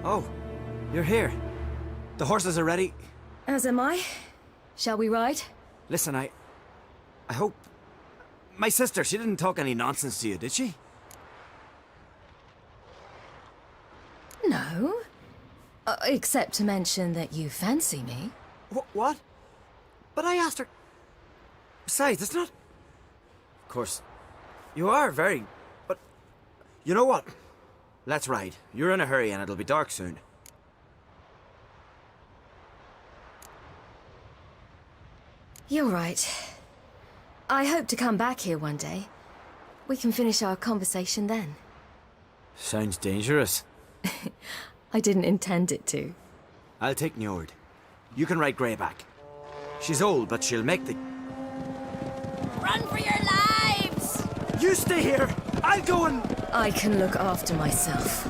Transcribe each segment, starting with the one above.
Oh, you're here. The horses are ready. As am I. Shall we ride? Listen, I hope... My sister, she didn't talk any nonsense to you, did she? No. Except to mention that you fancy me. What? But I asked her... Besides, it's not... Of course, you are very... But... You know what? Let's ride. You're in a hurry and it'll be dark soon. You're right. I hope to come back here one day. We can finish our conversation then. Sounds dangerous. I didn't intend it to. I'll take Njord. You can ride Greyback. She's old, but she'll make the... Run for your lives! You stay here! I'll go and... I can look after myself.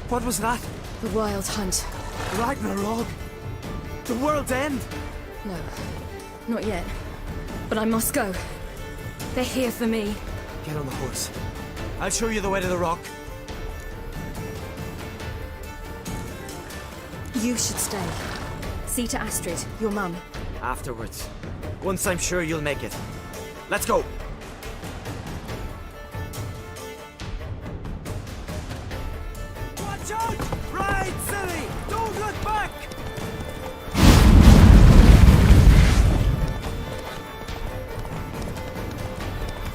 What was that? The Wild Hunt. Ragnarok? The world's end? No, not yet. But I must go. They're here for me. Get on the horse. I'll show you the way to the rock. You should stay. See to Astrid, your mum. Afterwards. Once I'm sure you'll make it. Let's go! Watch out! Ride, silly! Don't look back!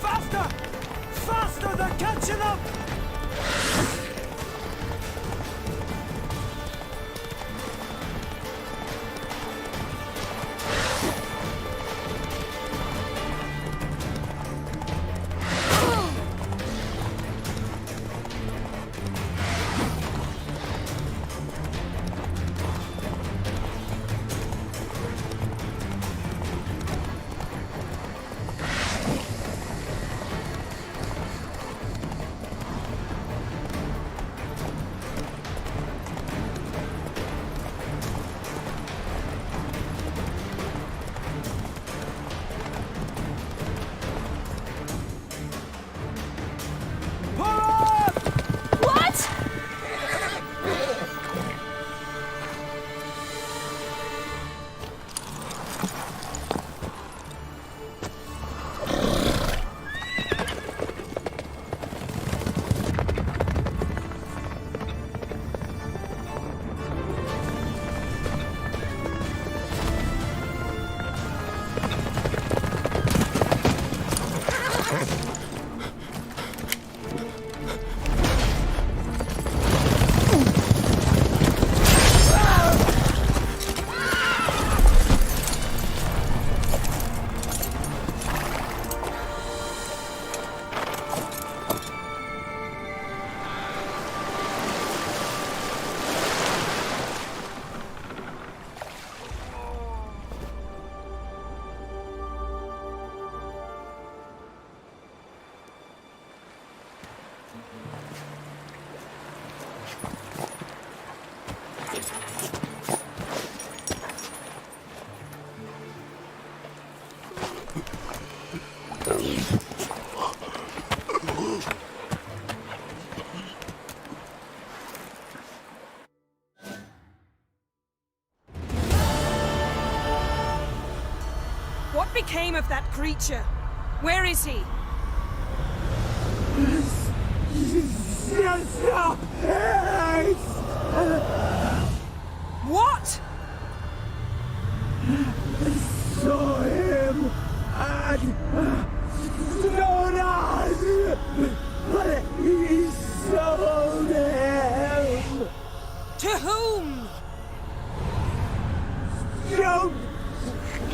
Faster! faster! They're catching up! What? What became of that creature? Where is he? What? Saw him and Jonas, but he sold him. To whom? Don't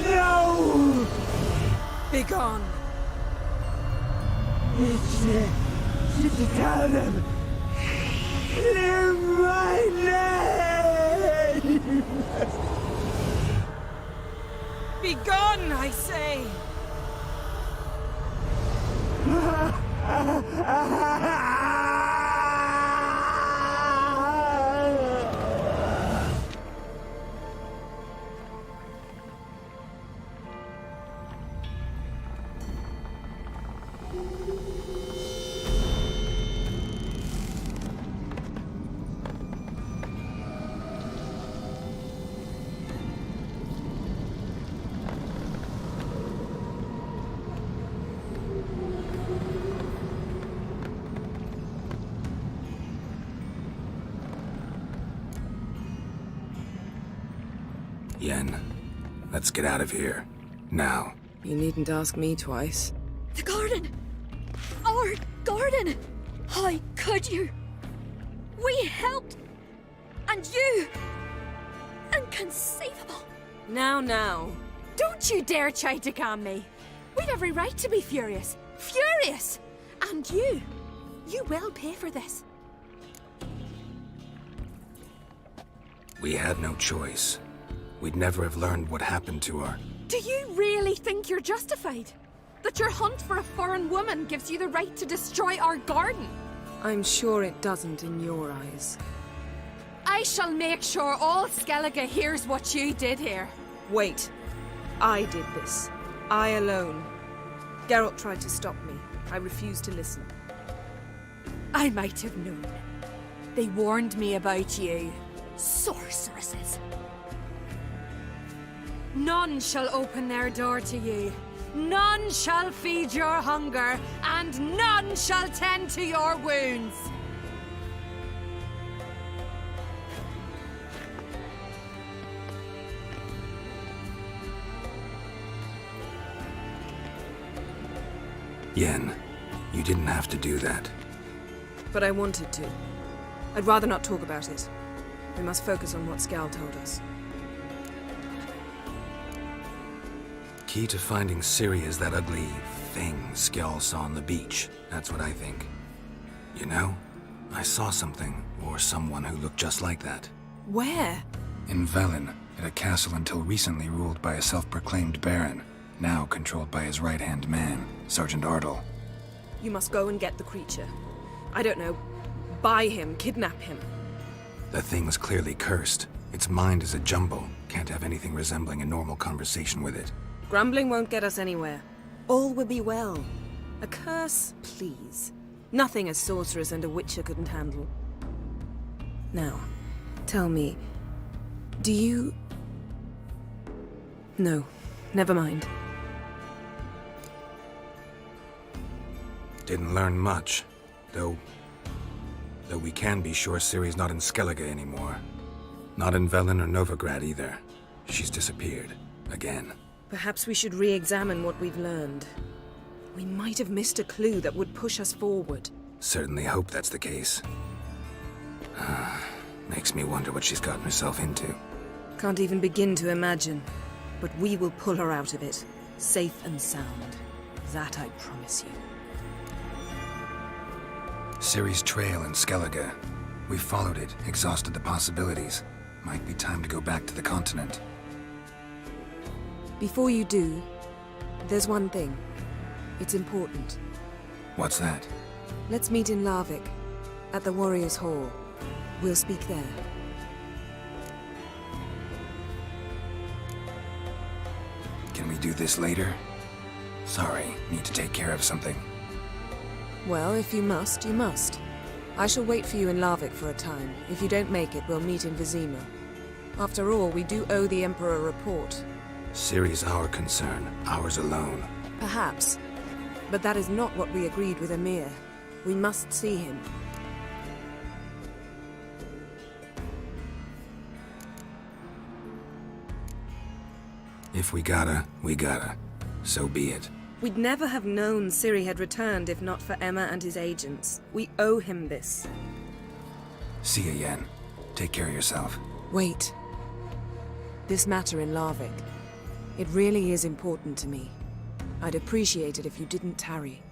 know. Begone. Tell them. Clear my name. Begone, I say. Yen, let's get out of here. Now. You needn't ask me twice. The garden! Our garden! How could you? We helped! And you! Inconceivable! Now. Don't you dare try to calm me! We'd every right to be furious! Furious! And you will pay for this. We had no choice. We'd never have learned what happened to her. Do you really think you're justified? That your hunt for a foreign woman gives you the right to destroy our garden? I'm sure it doesn't in your eyes. I shall make sure all Skellige hears what you did here. Wait. I did this. I alone. Geralt tried to stop me. I refused to listen. I might have known. They warned me about you. Sorceresses. None shall open their door to you. None shall feed your hunger, and none shall tend to your wounds. Yen, You didn't have to do that. But I wanted to. I'd rather not talk about it. We must focus on what Skal told us. Key to finding Ciri is that ugly thing Skell saw on the beach. That's what I think. You know, I saw something, or someone who looked just like that. Where? In Velen, at a castle until recently ruled by a self-proclaimed baron, now controlled by his right-hand man, Sergeant Ardle. You must go and get the creature. I don't know. Buy him, kidnap him. The thing's clearly cursed. Its mind is a jumble. Can't have anything resembling a normal conversation with it. Grumbling won't get us anywhere. All will be well. A curse, please. Nothing a sorceress and a witcher couldn't handle. Now, tell me, do you... No, never mind. Didn't learn much, though we can be sure Ciri's not in Skellige anymore. Not in Velen or Novigrad either. She's disappeared. Again. Perhaps we should re-examine what we've learned. We might have missed a clue that would push us forward. Certainly hope that's the case. Makes me wonder what she's gotten herself into. Can't even begin to imagine. But we will pull her out of it. Safe and sound. That I promise you. Ciri's trail in Skellige. We followed it, exhausted the possibilities. Might be time to go back to the continent. Before you do, there's one thing. It's important. What's that? Let's meet in Larvik, at the Warriors' Hall. We'll speak there. Can we do this later? Sorry, need to take care of something. Well, if you must, you must. I shall wait for you in Larvik for a time. If you don't make it, we'll meet in Vizima. After all, we do owe the Emperor a report. Ciri's our concern, ours alone. Perhaps. But that is not what we agreed with Emir. We must see him. If we gotta, we gotta. So be it. We'd never have known Ciri had returned if not for Emma and his agents. We owe him this. See ya, Yen. Take care of yourself. Wait. This matter in Larvik. It really is important to me. I'd appreciate it if you didn't tarry.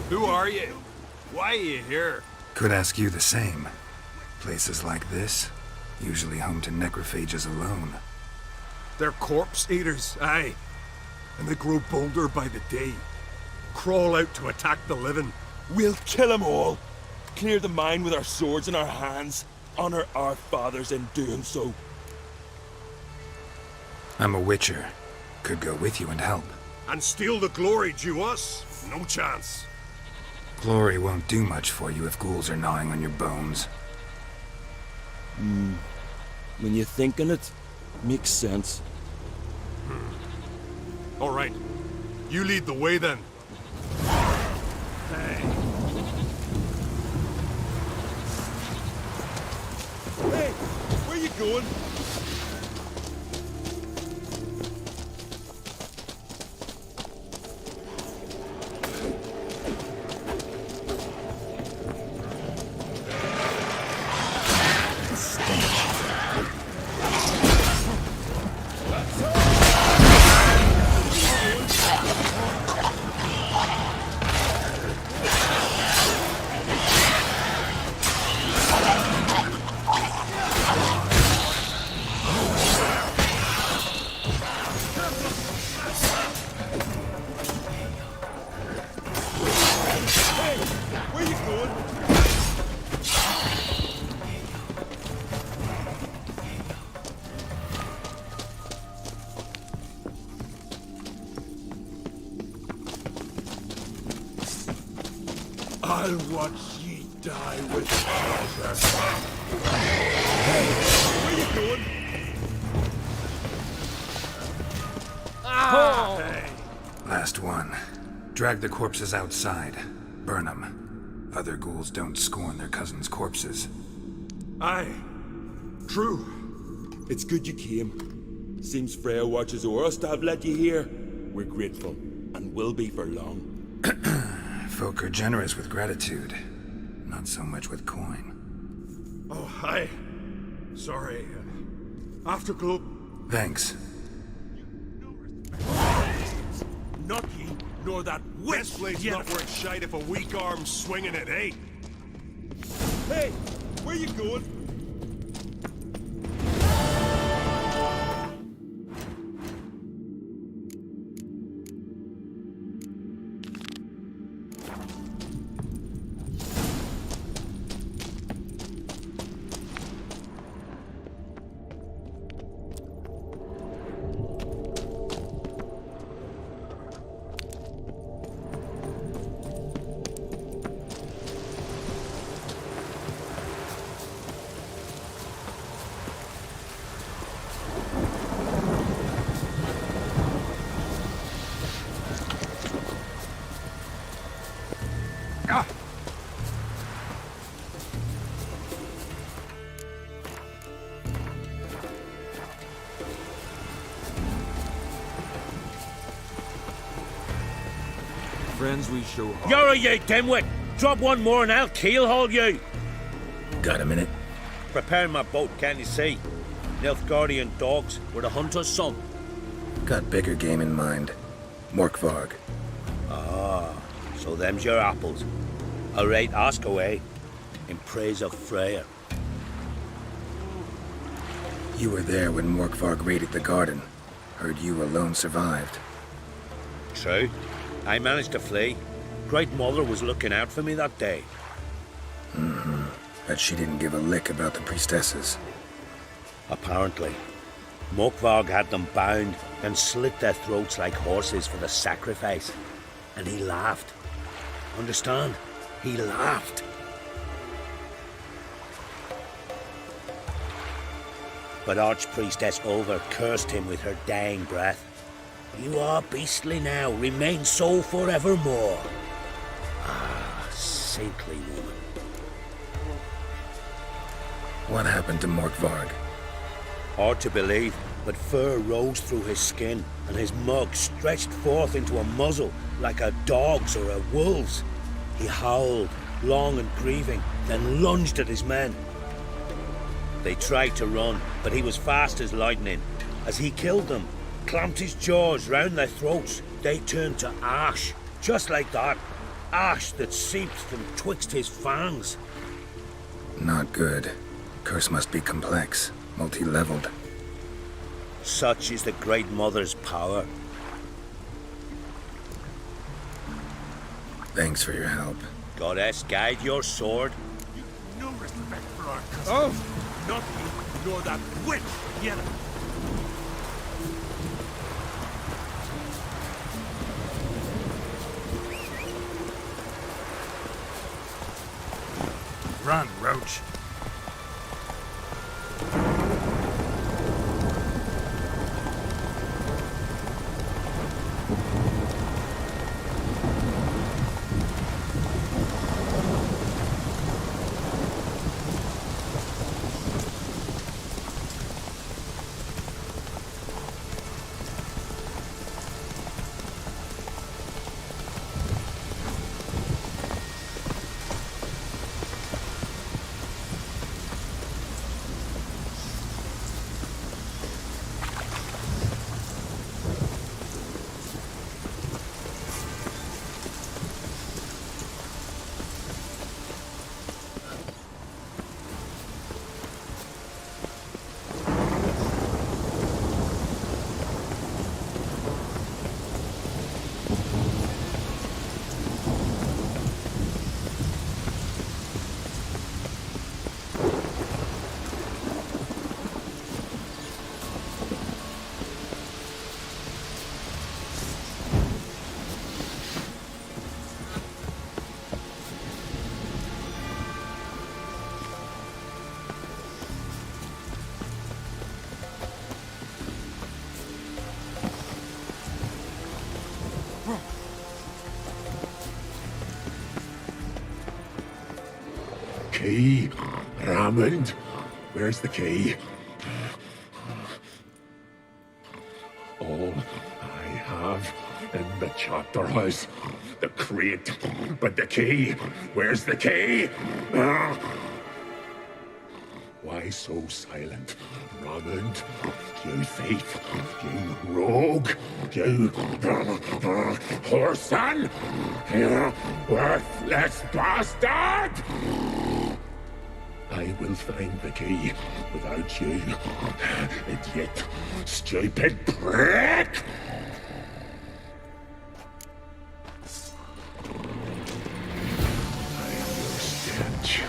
Who are you? Why are you here? Could ask you the same. Places like this, usually home to necrophages alone. They're corpse eaters, aye. And they grow bolder by the day. Crawl out to attack the living. We'll kill them all. Clear the mine with our swords in our hands. Honor our fathers in doing so. I'm a witcher. Could go with you and help. And steal the glory due us? No chance. Glory won't do much for you if ghouls are gnawing on your bones. When you're thinking it, makes sense. All right. You lead the way then. Hey, where you going? Where you going? I'll watch ye die with pleasure. Where you going? Last one. Drag the corpses outside. Burn them. Other ghouls don't scorn their cousins' corpses. Aye. True. It's good you came. Seems Freya watches over us to have let you here. We're grateful, and will be for long. Folk are generous with gratitude. Not so much with coin. Oh, aye. Sorry. Afterglow. Thanks. Not ye, nor that witch. This blade's not worth shite if a weak arm's swinging it, eh? Hey, where you going? Friends we show heart. You're a you dimwit! Drop one more and I'll keelhaul you! Got a minute? Preparing my boat, can't you see? Nilfgaardian dogs were the hunter's son. Got bigger game in mind. Morkvarg. Ah, so them's your apples. Alright, ask away. In praise of Freya. You were there when Morkvarg raided the garden. Heard you alone survived. True. I managed to flee. Great Mother was looking out for me that day. Bet she didn't give a lick about the priestesses. Apparently. Morkvarg had them bound and slit their throats like horses for the sacrifice. And he laughed. Understand? He laughed. But Archpriestess Ulver cursed him with her dying breath. You are beastly now, remain so forevermore. Ah, saintly woman. What happened to Morkvarg? Hard to believe, but fur rose through his skin, and his mug stretched forth into a muzzle like a dog's or a wolf's. He howled, long and grieving, then lunged at his men. They tried to run, but he was fast as lightning. As he killed them, clamped his jaws round their throats, they turned to ash, just like that. Ash that seeped from twixt his fangs. Not good. Curse must be complex, multi-leveled. Such is the Great Mother's power. Thanks for your help. Goddess, guide your sword. No respect for our cousin. Not ye, nor that witch yet. Run, Roach. key? Raymond, where's the key? All I have in the chapter house, the crate, but the key, where's the key? Why so silent, Raymond? You thief, you rogue, you whoreson, you worthless bastard! I will find the key without you, idiot, stupid prick! I am your stench.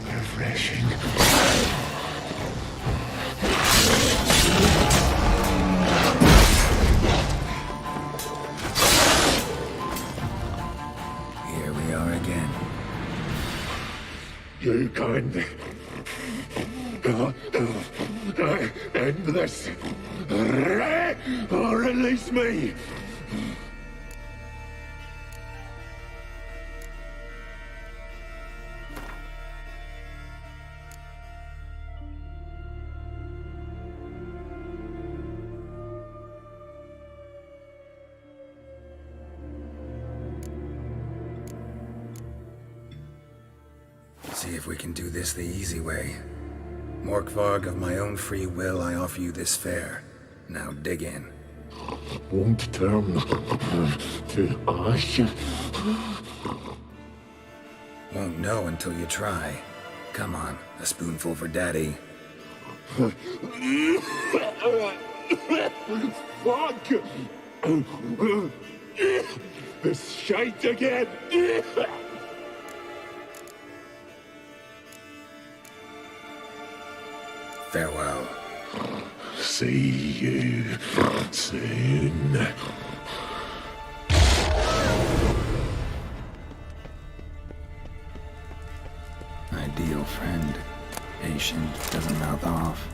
Refreshing. Here we are again. You can't end this. Or release me. See if we can do this the easy way. Morkvarg, of my own free will, I offer you this fare. Now dig in. Won't turn to ash. Won't know until you try. Come on, a spoonful for Daddy. Fuck! This shite again! Farewell. See you soon. Ideal friend. Patient, doesn't mouth off.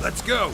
Let's go!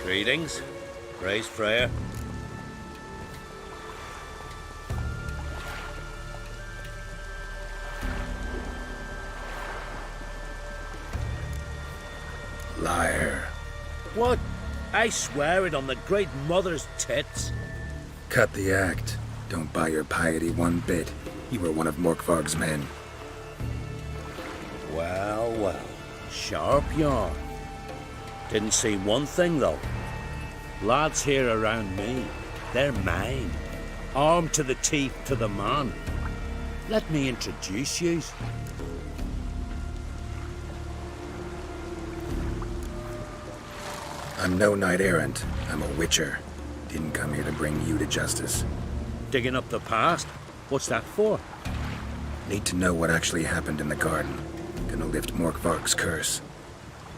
Greetings. Praise Freya. Liar. What? I swear it on the Great Mother's tits. Cut the act. Don't buy your piety one bit. You were one of Morkvarg's men. Well, well. Sharp yarn. Didn't see one thing, though. Lads here around me, they're mine. Armed to the teeth to the man. Let me introduce yous. I'm no knight errant. I'm a witcher. Didn't come here to bring you to justice. Digging up the past? What's that for? Need to know what actually happened in the garden. Gonna lift Morkvarg's curse.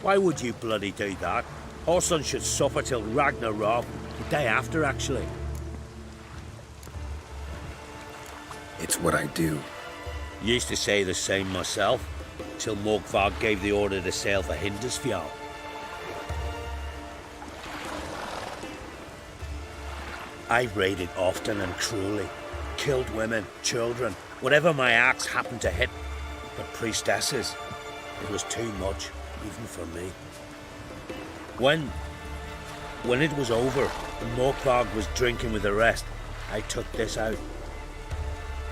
Why would you bloody do that? Our son should suffer till Ragnarok, the day after, actually. It's what I do. Used to say the same myself, till Morkvarg gave the order to sail for Hindisfjall. I've raided often and cruelly, killed women, children, whatever my axe happened to hit. But priestesses, it was too much, even for me. When it was over, and Morkvarg was drinking with the rest, I took this out.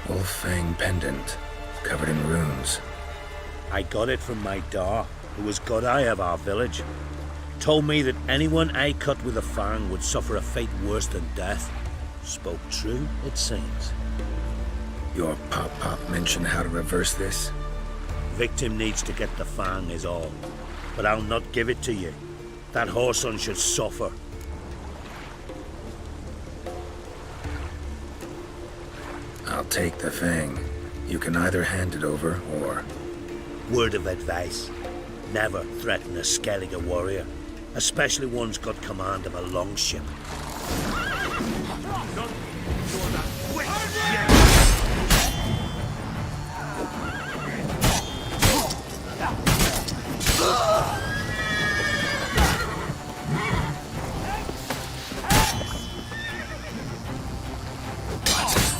Wolf-fang pendant, covered in runes. I got it from my da, who was godeye of our village. Told me that anyone I cut with a fang would suffer a fate worse than death. Spoke true, it seems. Your pop mentioned how to reverse this? Victim needs to get the fang is all. But I'll not give it to you. That whoreson should suffer. I'll take the fang. You can either hand it over, or... Word of advice. Never threaten a Skellige warrior. Especially one's got command of a longship.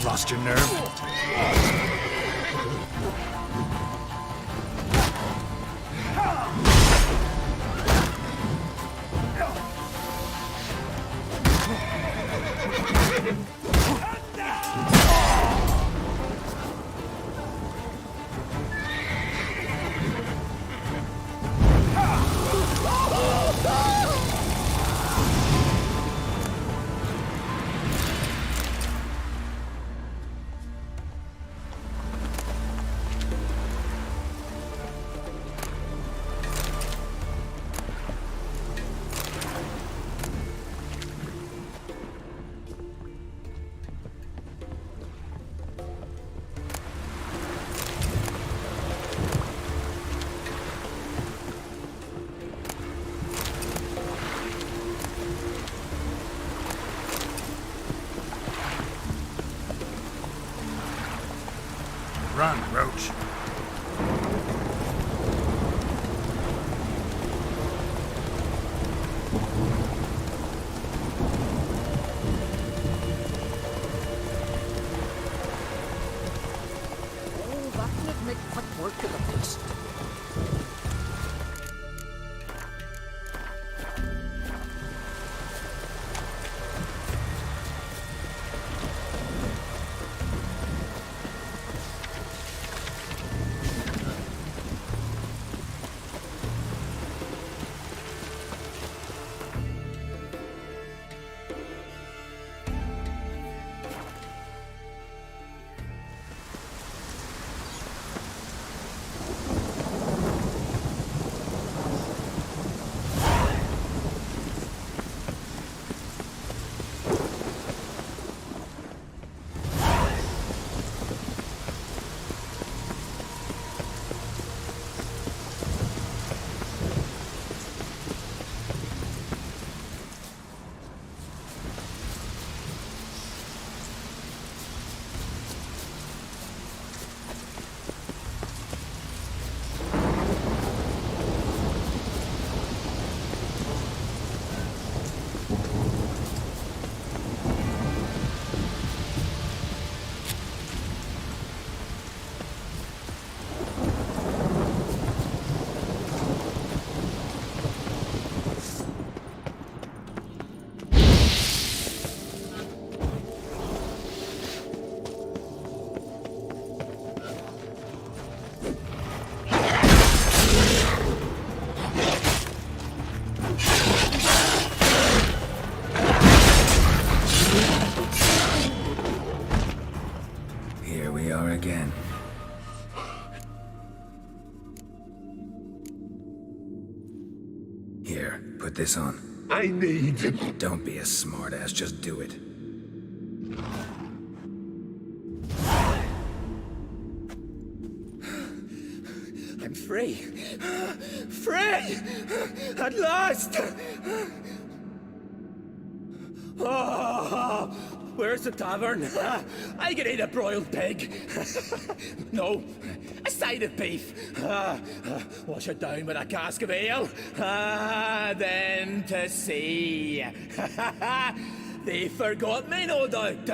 Lost your nerve? Run, Roach. Oh, that would make quick work of the place. Put this on. I need... Don't be a smartass, just do it. I'm free. Free! At last! Oh, where's the tavern? I can eat a broiled pig. No, a side of beef. Wash it down with a cask of ale. Then to sea. They forgot me, no doubt.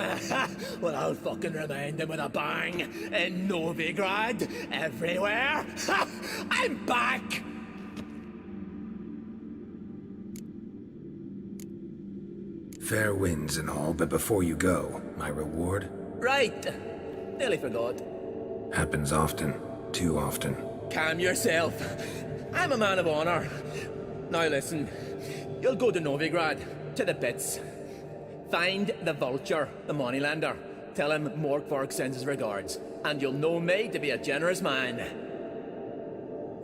Well, I'll fucking remind them with a bang. In Novigrad, everywhere. I'm back! Fair winds and all, but before you go, my reward? Right. Nearly forgot. Happens often. Too often. Calm yourself. I'm a man of honor. Now listen. You'll go to Novigrad, to the pits. Find the vulture, the moneylender. Tell him Morkvark sends his regards. And you'll know me to be a generous man.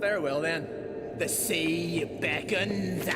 Farewell then. The sea beckons.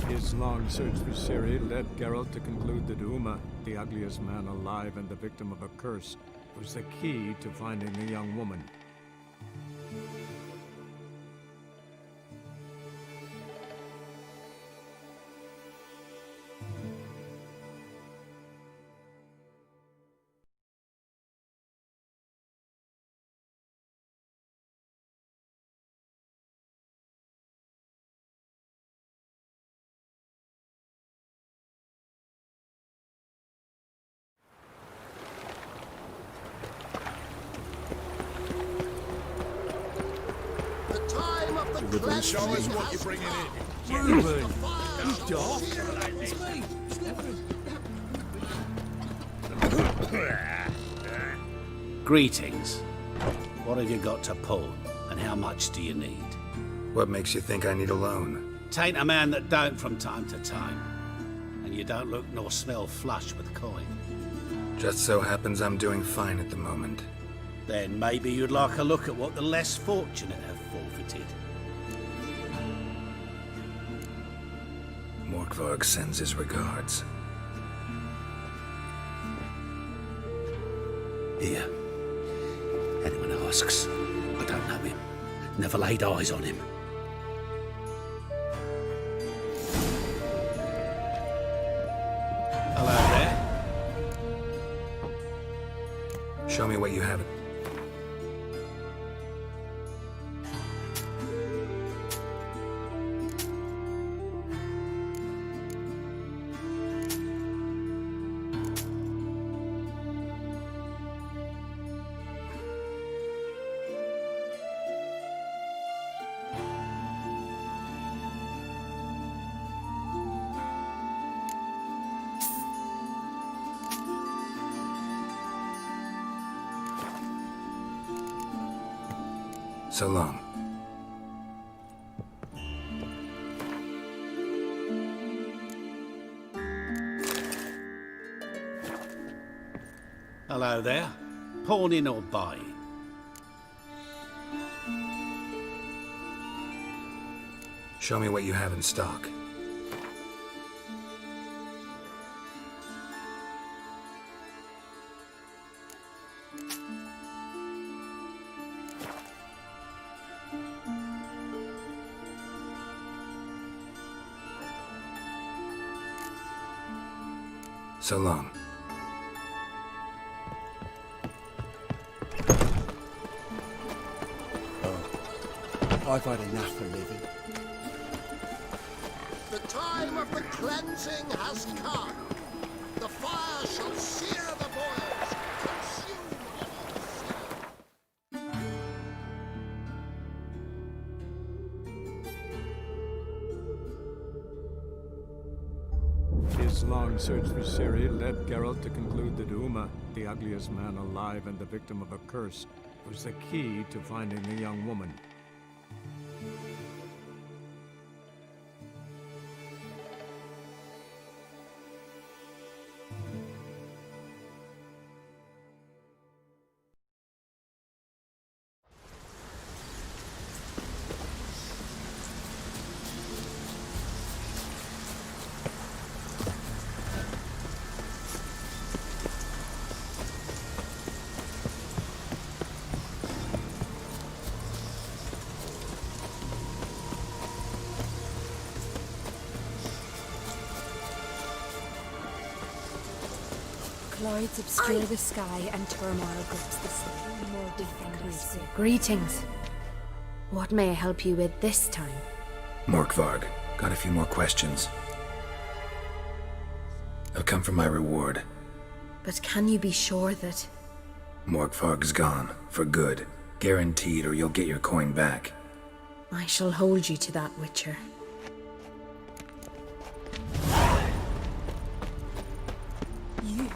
His long search for Ciri led Geralt to conclude that Uma, the ugliest man alive and the victim of a curse, was the key to finding the young woman. Show us what you're bringing in. Reuben! Greetings. What have you got to pawn, and how much do you need? What makes you think I need a loan? Tain't a man that don't from time to time. And you don't look nor smell flush with coin. Just so happens I'm doing fine at the moment. Then maybe you'd like a look at what the less fortunate have forfeited. Morkvarg sends his regards. Here. Anyone asks, I don't know him. Never laid eyes on him. Hello there. Show me what you have. So long. Hello there. Pawning or buying? Show me what you have in stock. So long. I've had enough of living. The time of the cleansing has come. The fire shall sear the boils, consume all sin. His long search for Ciri led Geralt to conclude that Uma, the ugliest man alive and the victim of a curse, was the key to finding the young woman. Clouds obscure the sky and turmoil grips the sea. More defenders. Greetings. What may I help you with this time? Morkvarg, got a few more questions. I've come for my reward. But can you be sure that... Morkvarg's gone, for good. Guaranteed, or you'll get your coin back. I shall hold you to that, Witcher. You...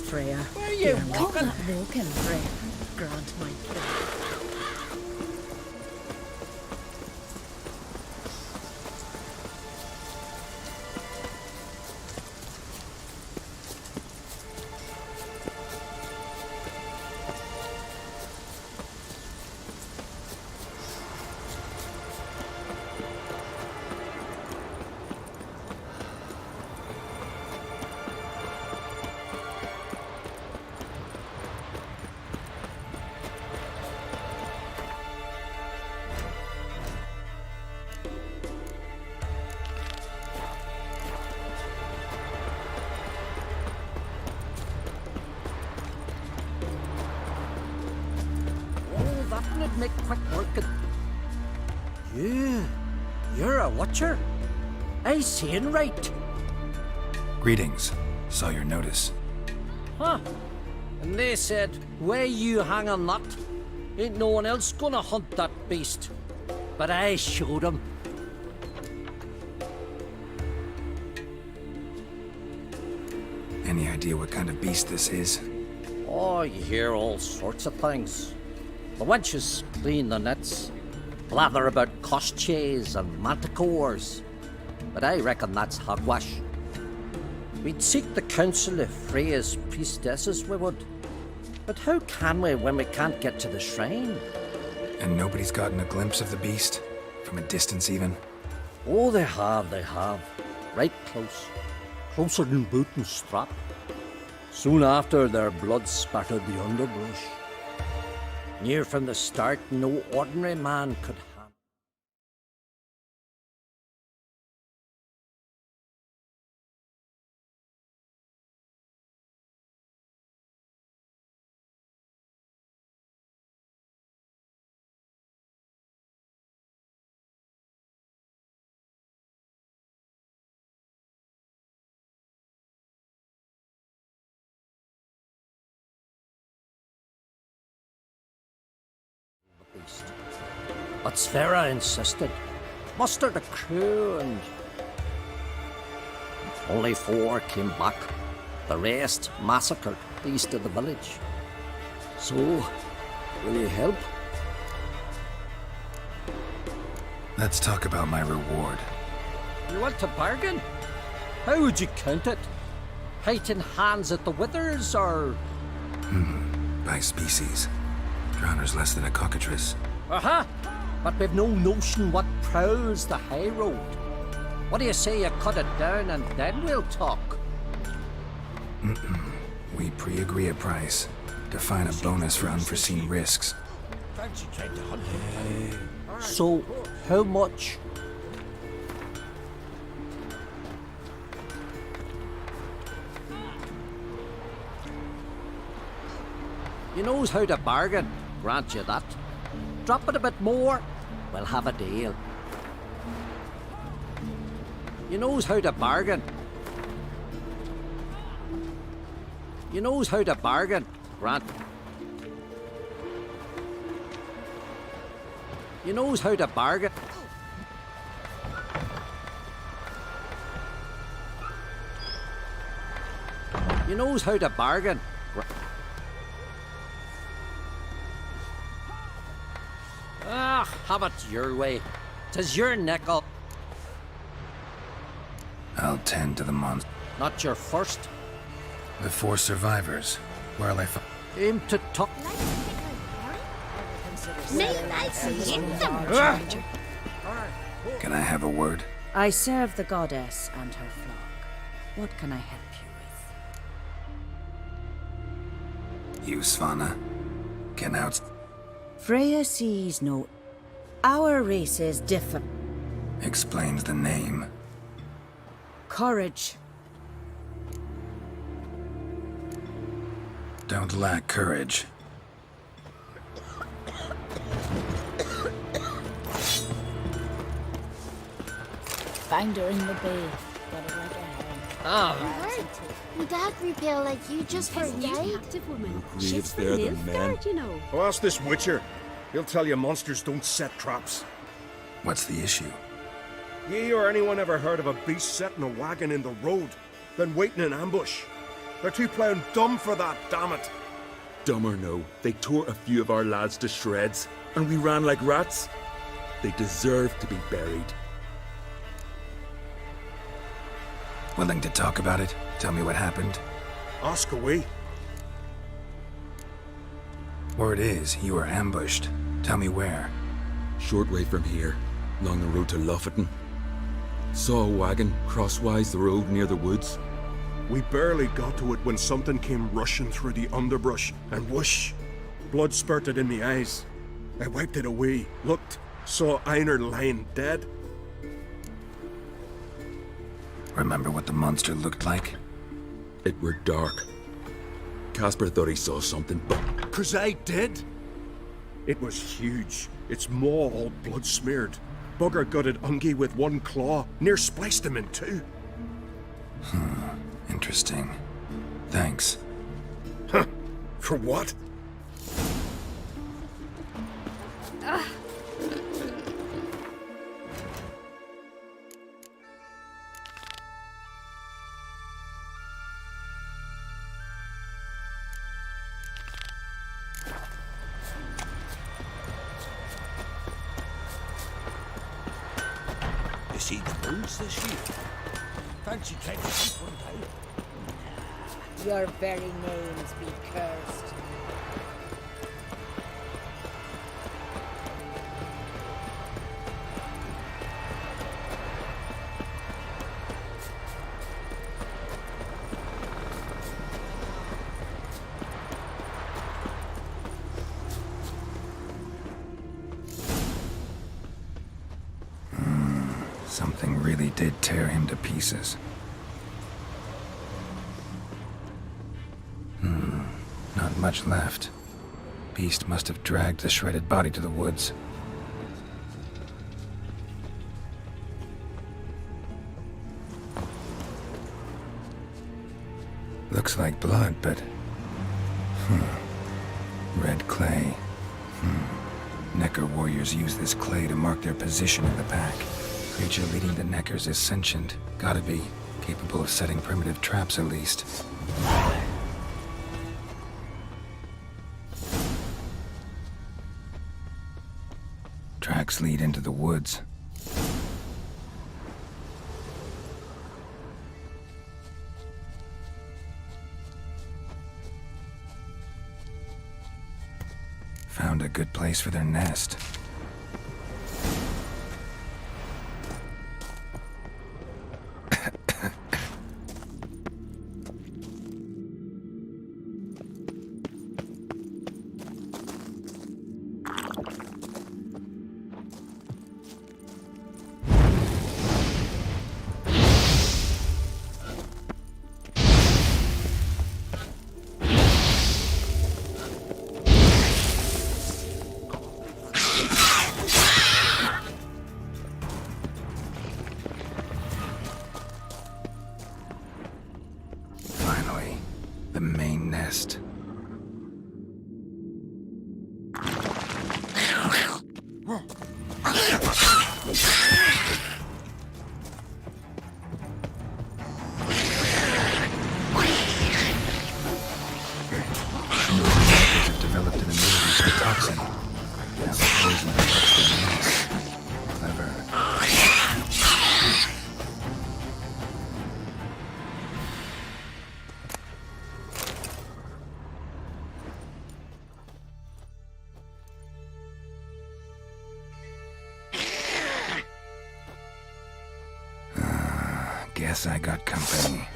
Freya. Where are you walking? Walking, Freya. Grant my prayer. something that'd make quick work of... You're a watcher? I seeing right. Greetings. Saw your notice. Huh. And they said, where you hang on that? Ain't no one else gonna hunt that beast. But I showed 'em. Any idea what kind of beast this is? Oh, you hear all sorts of things. The wenches clean the nets, blather about koshchays and manticores. But I reckon that's hogwash. We'd seek the counsel of Freya's priestesses, we would. But how can we when we can't get to the shrine? And nobody's gotten a glimpse of the beast? From a distance, even? Oh, they have. Right close. Closer than boot and strap. Soon after, their blood spattered the underbrush. Near from the start, no ordinary man could handle the beast. But Sverra insisted. Mustered a crew and... Only 4 came back. The rest massacred east of the village. So, will you help? Let's talk about my reward. You want to bargain? How would you count it? Height in hands at the withers, or...? By species. Drowner's less than a cockatrice. Aha! But we've no notion what prowls the high road. What do you say you cut it down and then we'll talk? We pre-agree a price. Define a bonus for unforeseen risks. So, how much? You knows how to bargain, grant you that. Drop it a bit more, we'll have a deal. You knows how to bargain. You knows how to bargain, grant. You knows how to bargain. You knows how to bargain. Ah, have it your way. 'Tis your nickel. I'll tend to the monster. Not your first. The 4 survivors. Where'll I find... Aim to tuck. Can I have a word? I serve the goddess and her flock. What can I help you with? You, Svanna, can out... Freya sees no... Our race is different. Explains the name. Courage. Don't lack courage. Found her in the bay. Got her like a herring. Ah. Would that repel like you just for a day? Graves there than men. Oh, ask this Witcher. He'll tell you monsters don't set traps. What's the issue? Ye or anyone ever heard of a beast setting a wagon in the road, then waiting in ambush? They're too plowing dumb for that, damn it. Dumb or no, they tore a few of our lads to shreds, and we ran like rats. They deserve to be buried. Willing to talk about it? Tell me what happened? Ask away. Word is, you were ambushed. Tell me where. Short way from here, along the road to Lofferton. Saw a wagon crosswise the road near the woods. We barely got to it when something came rushing through the underbrush, and whoosh! Blood spurted in me eyes. I wiped it away, looked, saw Einar lying dead. Remember what the monster looked like? It were dark. Casper thought he saw something, but... 'Cause I did. It was huge. Its maw all blood-smeared. Bugger gutted Ungi with one claw, near spliced him in two. Interesting. Thanks. Huh. For what? You see the bulls this year? Fancy trying to keep one down. Your very names be cursed. Something really did tear him to pieces. Not much left. Beast must have dragged the shredded body to the woods. Looks like blood, but... Red clay. Necker warriors use this clay to mark their position in the pack. Creature leading the Neckers is sentient. Gotta be. Capable of setting primitive traps, at least. Tracks lead into the woods. Found a good place for their nest. The main nest. Have developed an immunity to the toxin. Now the poison affects the nest. Clever. Guess I got company.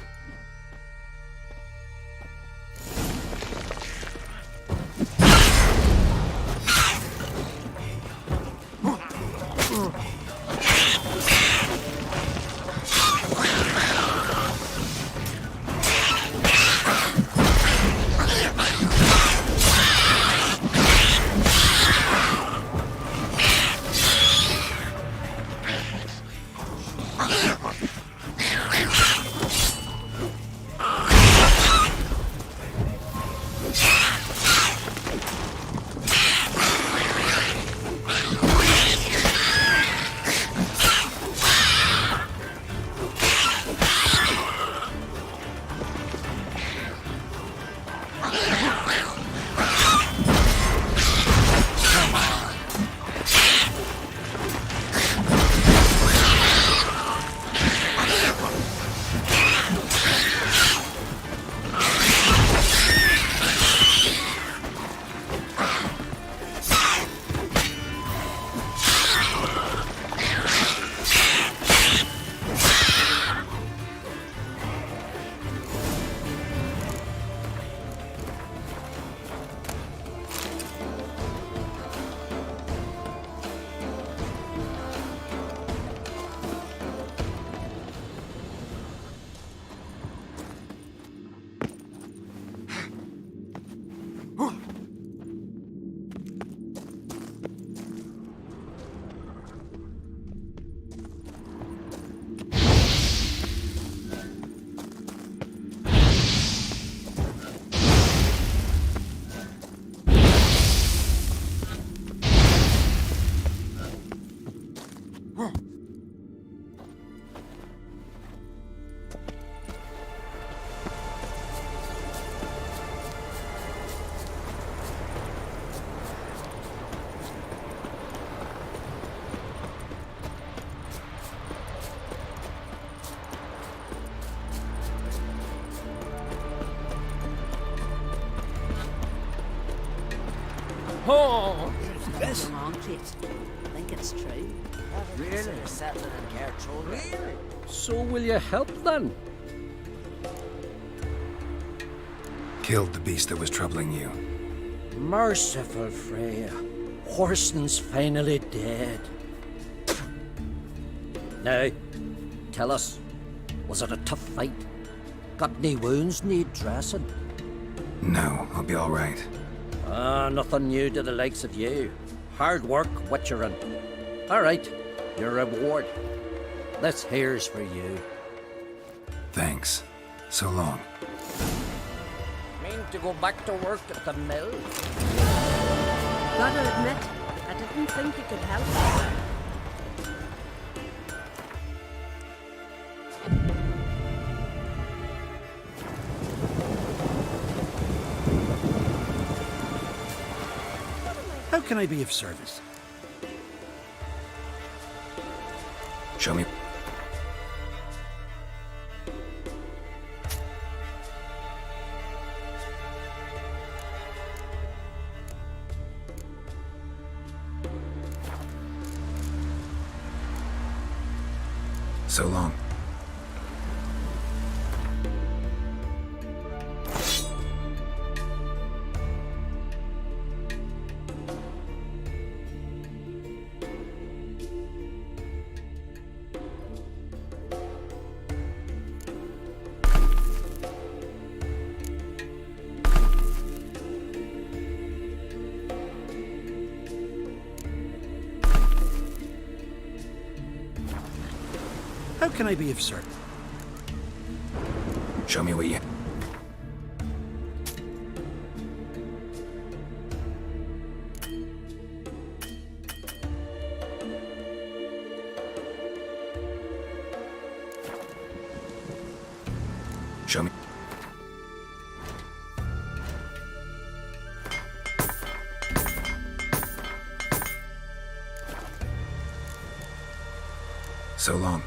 Oh! Yes. Come on, Kate. I think it's true. Really? Settling in Gertrude. Really? So will you help then? Killed the beast that was troubling you. Merciful Freya. Horson's finally dead. Now, tell us, was it a tough fight? Got any wounds need dressing? No, I'll be all right. Nothing new to the likes of you. Hard work, witcherin'. All right, your reward. This here's for you. Thanks. So long. Mean to go back to work at the mill? Gotta admit, I didn't think you could help. How can I be of service? Show me. So long. How can I be of service? Show me what you... Show me. So long.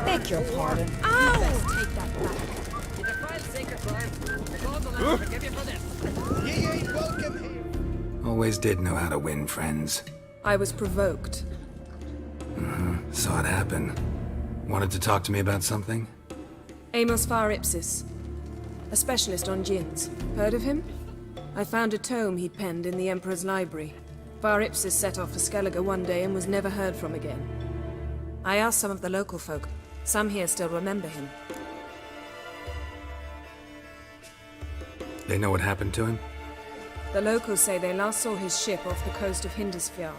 Beg your pardon. Ow! You best take that back. You defiled sacred ground. The gods will never forgive you for this. Ye ain't welcome here. Always did know how to win friends. I was provoked. Saw it happen. Wanted to talk to me about something? Amos Far Ipsis, a specialist on djinns. Heard of him? I found a tome he'd penned in the Emperor's library. Far Ipsis set off for Skellige one day and was never heard from again. I asked some of the local folk. Some here still remember him. They know what happened to him? The locals say they last saw his ship off the coast of Hindisfjall.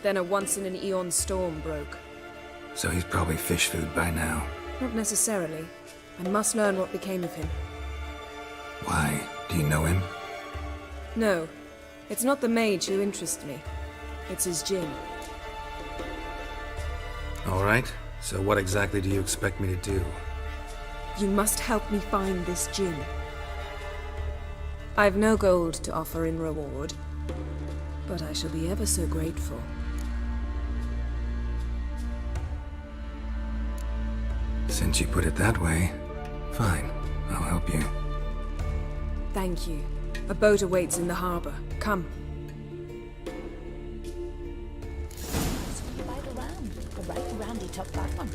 Then a once-in-an-eon storm broke. So he's probably fish food by now. Not necessarily. I must learn what became of him. Why? Do you know him? No. It's not the mage who interests me. It's his djinn. All right. So what exactly do you expect me to do? You must help me find this djinn. I've no gold to offer in reward, but I shall be ever so grateful. Since you put it that way, fine. I'll help you. Thank you. A boat awaits in the harbor. Come. By the ram. Right, Randy took that one.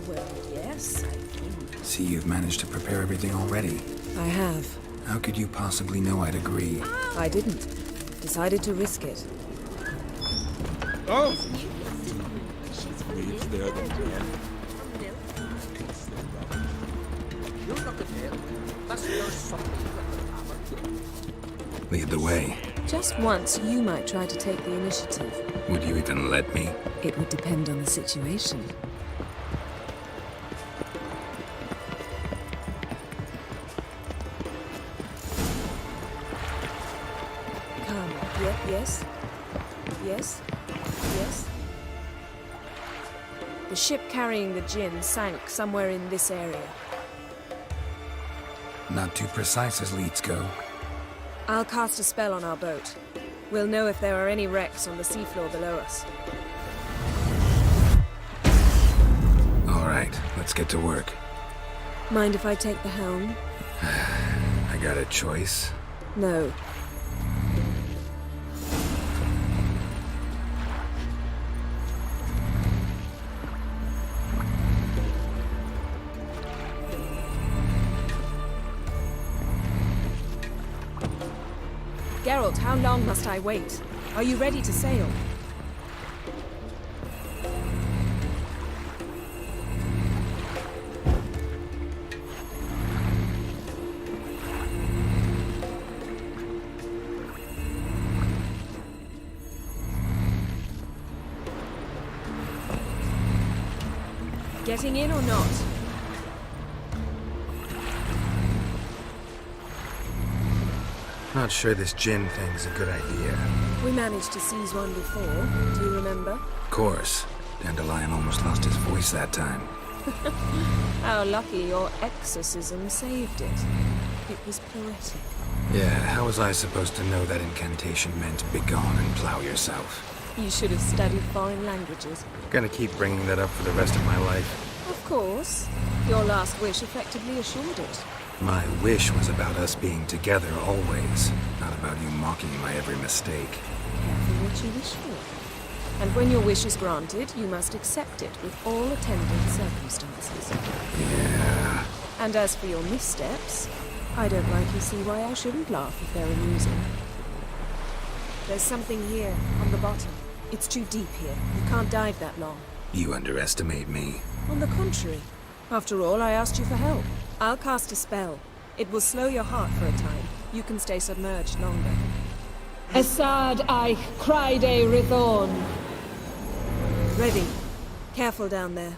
Well, yes, I think. See, you've managed to prepare everything already. I have. How could you possibly know I'd agree? I didn't. Decided to risk it. Oh! Reed's there, then. You look at him. That's your something. Lead the way. Just once, you might try to take the initiative. Would you even let me? It would depend on the situation. Come. Yes? Yes? Yes? The ship carrying the djinn sank somewhere in this area. Not too precise as leads go. I'll cast a spell on our boat. We'll know if there are any wrecks on the seafloor below us. All right, let's get to work. Mind if I take the helm? I got a choice. No. Geralt, how long must I wait? Are you ready to sail? Getting in or not? Not sure this gin thing's a good idea. We managed to seize one before. Do you remember? Of course. Dandelion almost lost his voice that time. How lucky your exorcism saved it. It was poetic. Yeah, how was I supposed to know that incantation meant begone and plow yourself? You should have studied foreign languages. Gonna keep bringing that up for the rest of my life. Of course. Your last wish effectively assured it. My wish was about us being together always, not about you mocking my every mistake. Careful what you wish for. And when your wish is granted, you must accept it with all attendant circumstances. Yeah. And as for your missteps, I don't rightly see why I shouldn't laugh if they're amusing. There's something here, on the bottom. It's too deep here. You can't dive that long. You underestimate me. On the contrary. After all, I asked you for help. I'll cast a spell. It will slow your heart for a time. You can stay submerged longer. Assad I cried a Rithorn. Ready. Careful down there.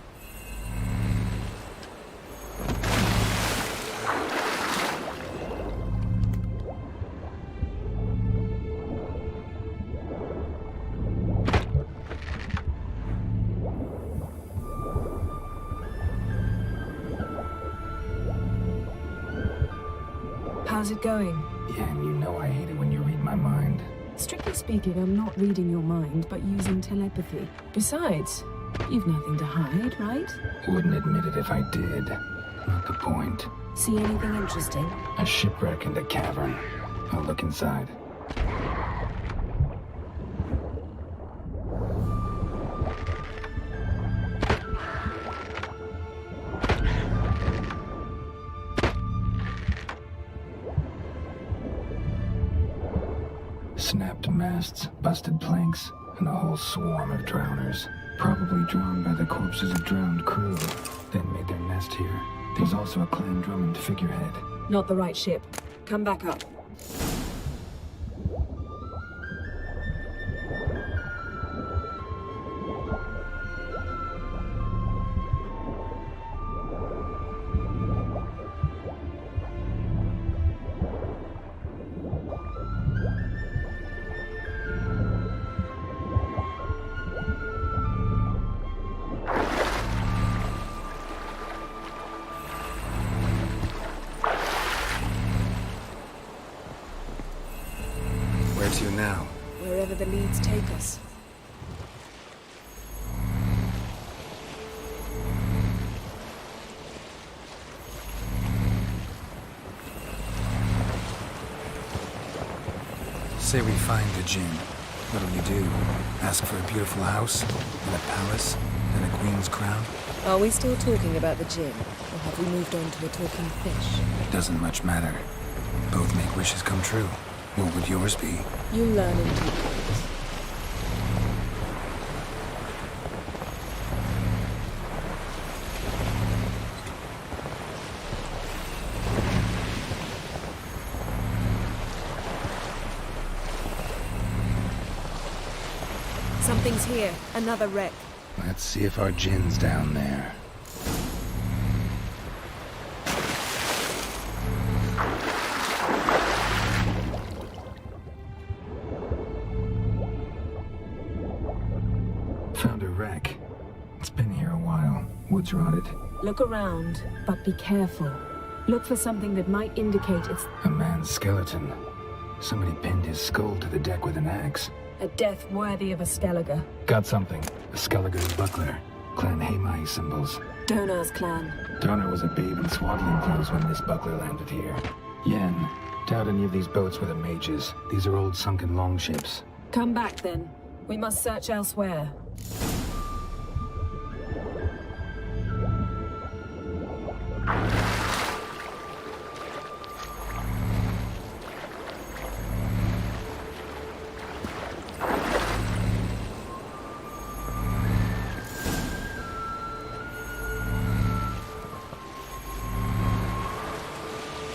How's it going? Yeah, and you know I hate it when you read my mind. Strictly speaking, I'm not reading your mind, but using telepathy. Besides, you've nothing to hide, right? Wouldn't admit it if I did. Not the point. See anything interesting? A shipwreck and a cavern. I'll look inside. Snapped masts, busted planks, and a whole swarm of drowners. Probably drowned by the corpses of drowned crew, then made their nest here. There's also a Clan Drummond figurehead. Not the right ship. Come back up. Where to now? Wherever the leads take us. Say we find the djinn. What'll you do? Ask for a beautiful house? And a palace? And a queen's crown? Are we still talking about the djinn? Or have we moved on to a talking fish? Doesn't much matter. Both make wishes come true. What would yours be? You'll learn in due course. Something's here. Another wreck. Let's see if our djinn's down there. Found a wreck. It's been here a while. Wood's rotted. Look around, but be careful. Look for something that might indicate it's A man's skeleton. Somebody pinned his skull to the deck with an axe. a death worthy of a Skellige. Got something. A Skellige's buckler. Clan Hamai symbols. Donar's clan. Donar was a babe in swaddling clothes when this buckler landed here. Yen, doubt any of these boats were the mages. These are old sunken longships. Come back then. We must search elsewhere.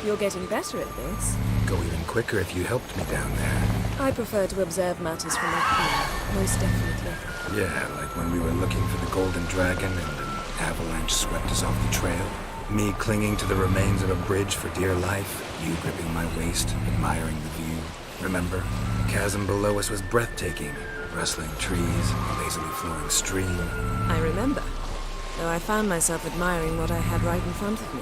You're getting better at this. Go even quicker if you helped me down there. I prefer to observe matters from up here, most definitely. Yeah, like when we were looking for the Golden Dragon and an avalanche swept us off the trail. Me clinging to the remains of a bridge for dear life. You gripping my waist, admiring the view. Remember? The chasm below us was breathtaking. Rustling trees, a lazily flowing stream. I remember, though I found myself admiring what I had right in front of me.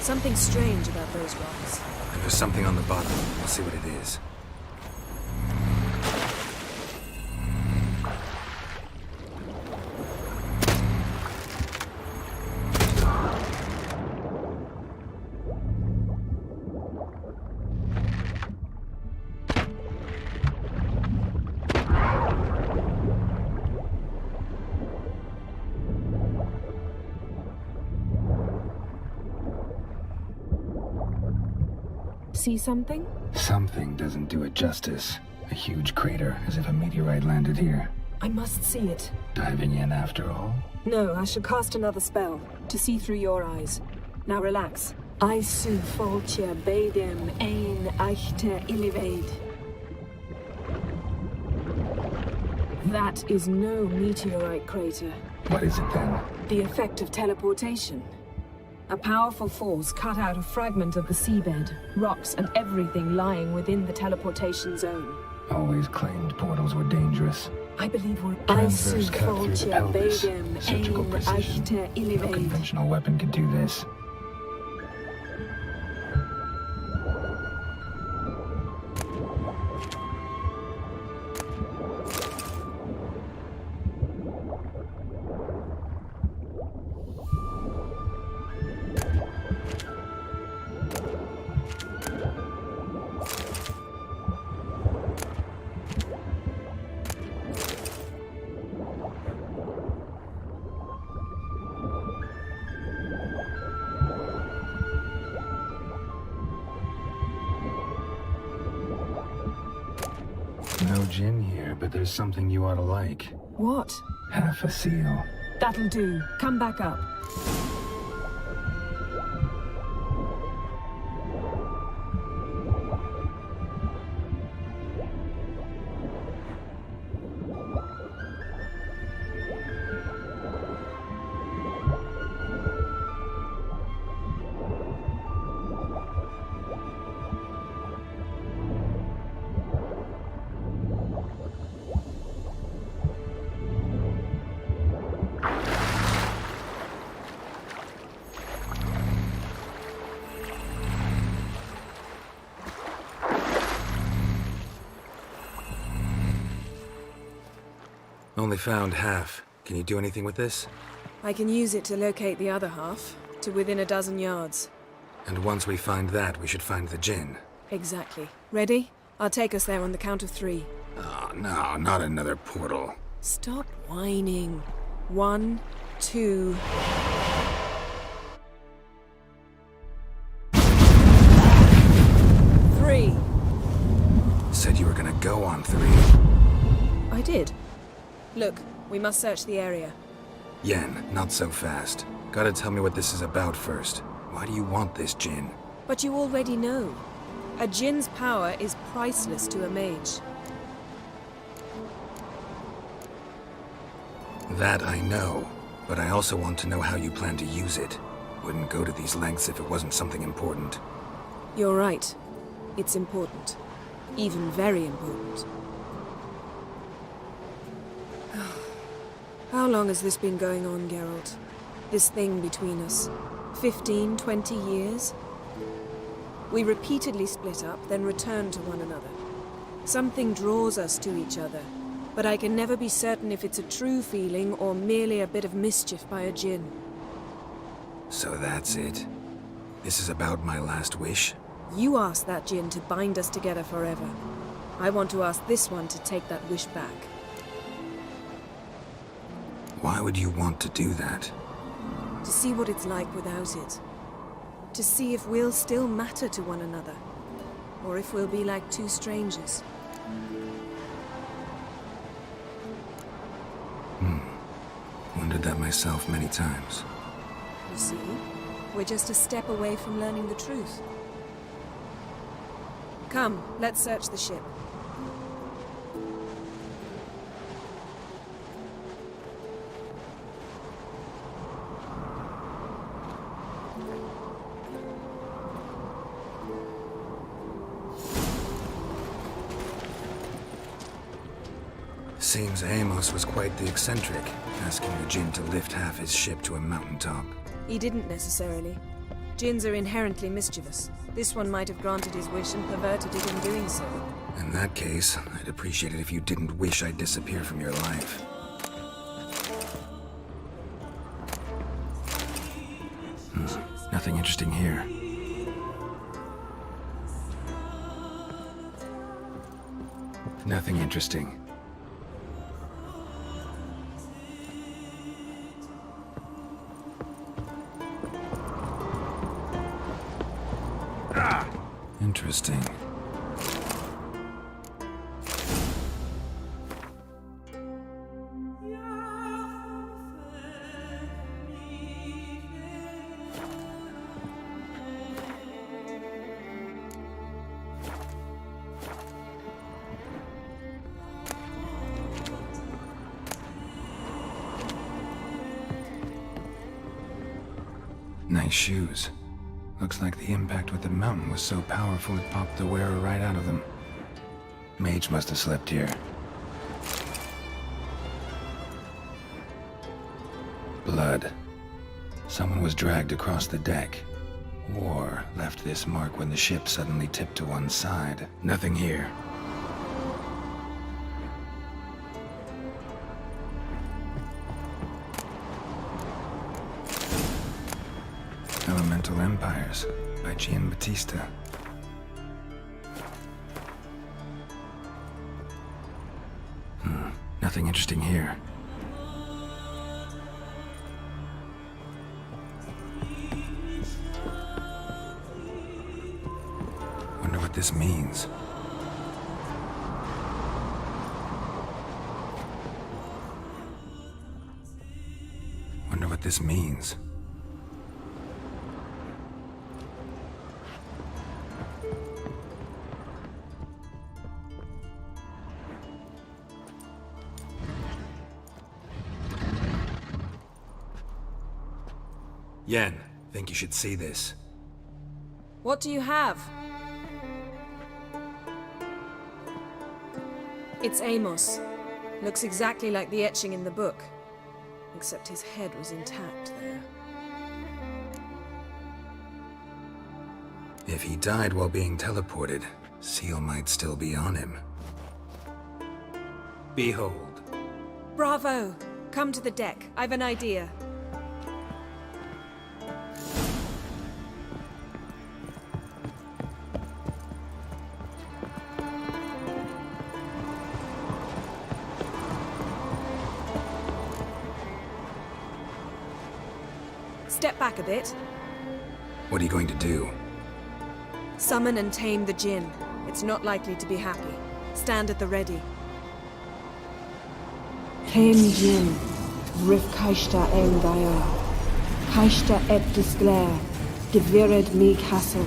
Something strange about those rocks. And there's something on the bottom. We'll see what it is. See something? Something doesn't do it justice. A huge crater, as if a meteorite landed here. I must see it. Diving in after all? No, I should cast another spell, to see through your eyes. Now relax. Aisu foltia beidem ein eichte illivaid. That is no meteorite crater. What is it then? The effect of teleportation. A powerful force cut out a fragment of the seabed, rocks and everything lying within the teleportation zone. Always claimed portals were dangerous. I believe we're Transverse cut through the pelvis. Surgical precision. No conventional weapon could do this. No gin here, but there's something you ought to like. What? Half a seal. That'll do. Come back up. Only found half. Can you do anything with this? I can use it to locate the other half, to within a dozen yards. And once we find that, we should find the gin. Exactly. Ready? I'll take us there on the count of 3. Oh, no, not another portal. Stop whining. 1, 2... Three. Said you were gonna go on 3. I did. Look, we must search the area. Yen, not so fast. Gotta tell me what this is about first. Why do you want this gin? But you already know. A djinn's power is priceless to a mage. That I know, but I also want to know how you plan to use it. Wouldn't go to these lengths if it wasn't something important. You're right. It's important. Even very important. How long has this been going on, Geralt? This thing between us? 15, 20 years? We repeatedly split up, then returned to one another. Something draws us to each other, but I can never be certain if it's a true feeling or merely a bit of mischief by a djinn. So that's it. This is about my last wish? You asked that djinn to bind us together forever. I want to ask this one to take that wish back. Why would you want to do that? To see what it's like without it. To see if we'll still matter to one another. Or if we'll be like two strangers. Wondered that myself many times. You see, we're just a step away from learning the truth. Come, let's search the ship. Seems Amos was quite the eccentric, asking the djinn to lift half his ship to a mountaintop. He didn't necessarily. Djinns are inherently mischievous. This one might have granted his wish and perverted it in doing so. In that case, I'd appreciate it if you didn't wish I'd disappear from your life. Nothing interesting here. Nothing interesting. Interesting. Nice shoes. Looks like the impact with the mountain was so powerful it popped the wearer right out of them. Mage must have slept here. Blood. Someone was dragged across the deck. Or left this mark when the ship suddenly tipped to one side. Nothing here. Elemental Empires by Giambattista. Nothing interesting here. Wonder what this means. Wonder what this means. Yen, think you should see this. What do you have? It's Amos. Looks exactly like the etching in the book. Except his head was intact there. If he died while being teleported, Seal might still be on him. Behold. Bravo! Come to the deck. I've an idea. Step back a bit. What are you going to do? Summon and tame the djinn. It's not likely to be happy. Stand at the ready. Came Jin, Rif Kaishta El Gaia, Kaishta et Disglair, Devired me Castle.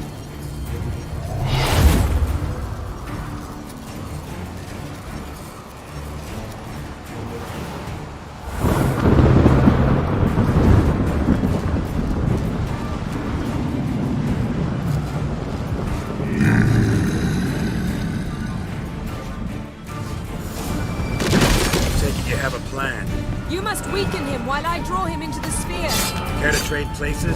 trade places?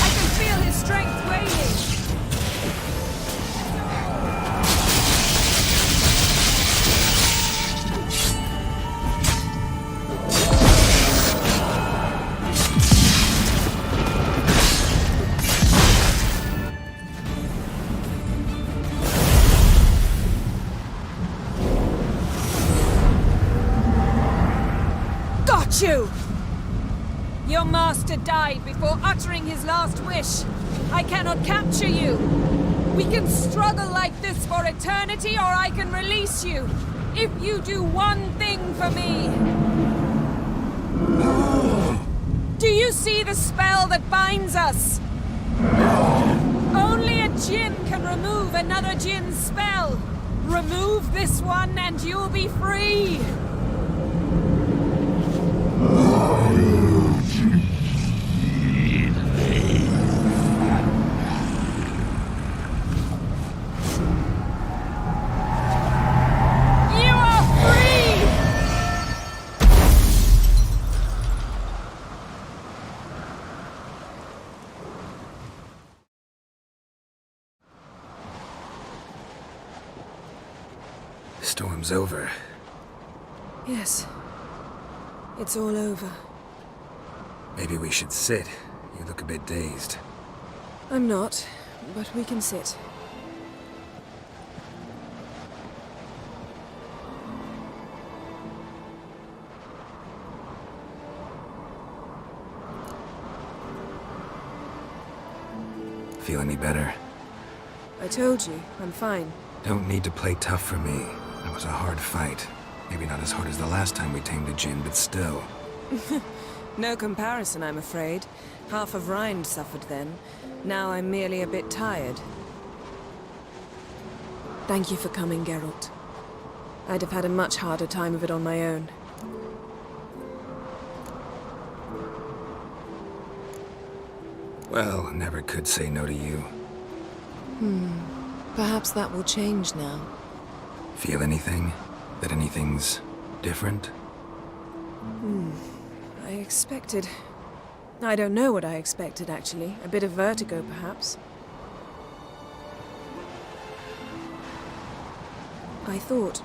I can feel his strength waning. Got you! Your master died before uttering his last wish. I cannot capture you. We can struggle like this for eternity, or I can release you. If you do one thing for me. Do you see the spell that binds us? Only a djinn can remove another djinn's spell. Remove this one and you'll be free. Storm's over. Yes. It's all over. Maybe we should sit. You look a bit dazed. I'm not, but we can sit. Feel any better? I told you, I'm fine. Don't need to play tough for me. That was a hard fight. Maybe not as hard as the last time we tamed a djinn, but still. No comparison, I'm afraid. Half of Rind suffered then. Now I'm merely a bit tired. Thank you for coming, Geralt. I'd have had a much harder time of it on my own. Well, never could say no to you. Perhaps that will change now. Feel anything? That anything's different? I expected... I don't know what I expected, actually. A bit of vertigo, perhaps. I thought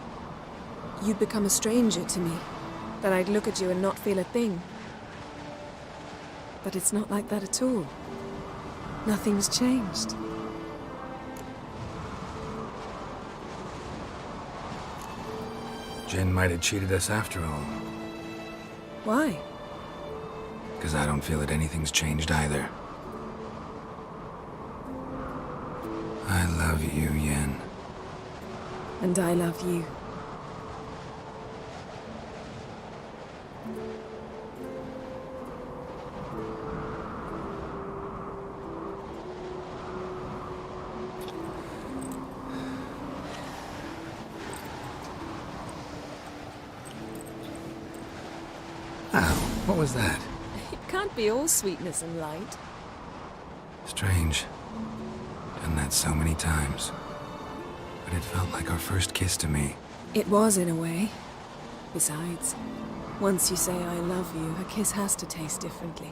you'd become a stranger to me. That I'd look at you and not feel a thing. But it's not like that at all. Nothing's changed. Jinn might have cheated us after all. Why? Because I don't feel that anything's changed either. I love you, Yen. And I love you. What was that? It can't be all sweetness and light. Strange. Done that so many times. But it felt like our first kiss to me. It was, in a way. Besides, once you say I love you, a kiss has to taste differently.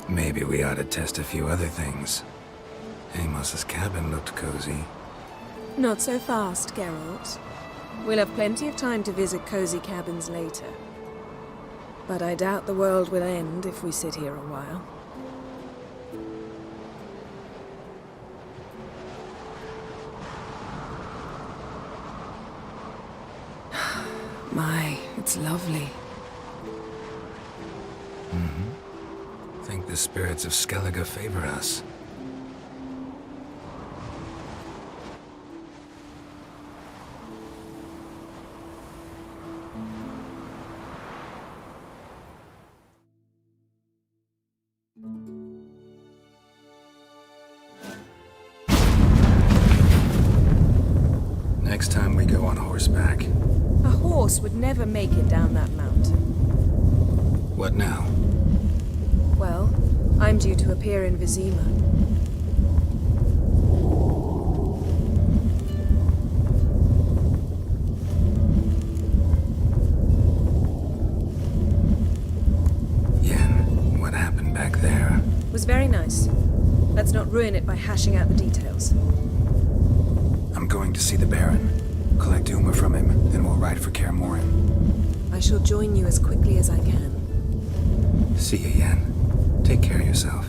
Maybe we ought to test a few other things. Amos's cabin looked cozy. Not so fast, Geralt. We'll have plenty of time to visit cozy cabins later. But I doubt the world will end if we sit here a while. My, it's lovely. Think the spirits of Skellige favor us. Next time we go on horseback. A horse would never make it down that mountain. What now? Well, I'm due to appear in Vizima. Yen, what happened back there? It was very nice. Let's not ruin it by hashing out the details. I'm going to see the Baron, collect Uma from him, then we'll ride for Kaer Morhen. I shall join you as quickly as I can. See you, Yen. Take care of yourself.